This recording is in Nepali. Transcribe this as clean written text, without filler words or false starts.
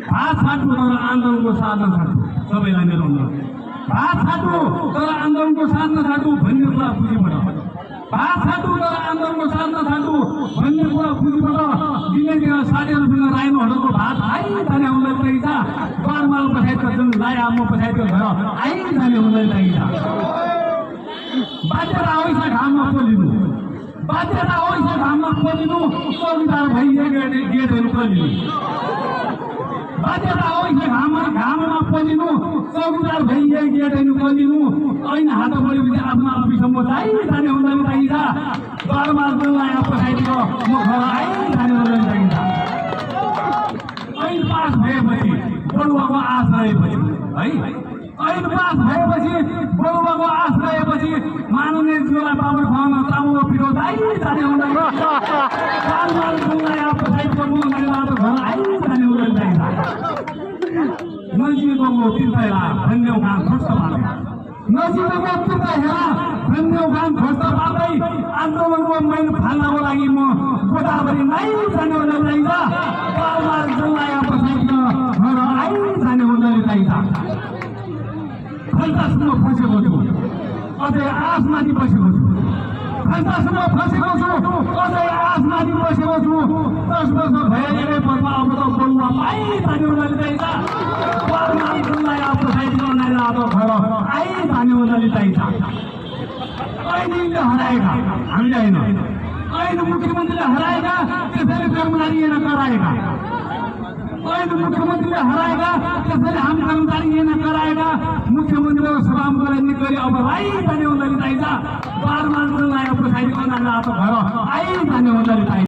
भात छाड्नु तर आन्दोलनको साधन छाड्नु सबैलाई मेरो अनुरोध भात छाड्नु तर आन्दोलनको साधन छाड्नु भन्ने कुरा बुझिबाट भात छाड्नु तर आन्दोलनको साधन छाड्नु भन्ने कुरा बुझिबाट दिने दिन साथीहरूसँग राइनोहरूको भात आइजाने हुँदै चाहिन्छ बारमाल पछाइको जुन लाइ आम्म पछाइको घर आइजाने हुँदै चाहिन्छ बाध्यता होइछ घाममा पोलिनु बाध्यता होइछ घाममा पोलिनु चौकीदार भइएको गेटहरू खोलिनु बाध्यता होइछ घाममा पोलिनु चौकीदार भइएको गेटहरू खोलिनु ऐन हात बढेपछि आफ्नो अफिसम्म जाने हुँदैन चाहिन्छ बारमाल जुनलाई पछाइदियो म घर आइजाने हुँदैन चाहिन्छ ऐन पास भएपछि बढुवाको आश रहेपछि है ऐन पास भएपछि बढुवाको आश रहेपछि माननीय जिल्ला बाबु खाना चामल पिरो जाने हुँदैन बारमाल जुनलाई पछाइदियो म घर आइजाने हुँदैन चाहिन्छ नजिकको तीर्थहेरा धन्यौ गान ध्वस्त पार्दै नजिकको तीर्थहेरा धन्यौ गान ध्वस्त पार्दै आन्दोलनको मैल फाल्नको लागि म गोदावरी नै जाने हुँदै चाहिन्छ बारमाल जुनलाई पछाइदियो घर आइजाने हुँदै चाहिन्छ घन्टासम्म फसेको छु अझै आसमाथि बसेको छु घन्टासम्म फसेको छु अझै आसमाथि बसेको छु 10 वर्ष भएकै पर्व अब त बलुवा आइजाने हुँदै चाहिन्छ बारमाल जुनलाई पछाइदियो अब घर आइजाने हुँदै चाहिन्छ ऐनले हराएका हामीले होइन ऐन मुख्यमन्त्रीले हराएका त्यसैले कर्मचारी हेर्न कराएका ऐन मुख्यमन्त्रीले हराएका त्यसैले हामी कर्मचारी हेर्न कराएका मुख्यमन्त्रीको सभामुखलाई निकरी अब आइजाने हुँदै चाहिन्छ बारमाल जुनलाई पछाइदियो अब घर आइजाने हुँदै चाहिन्छ।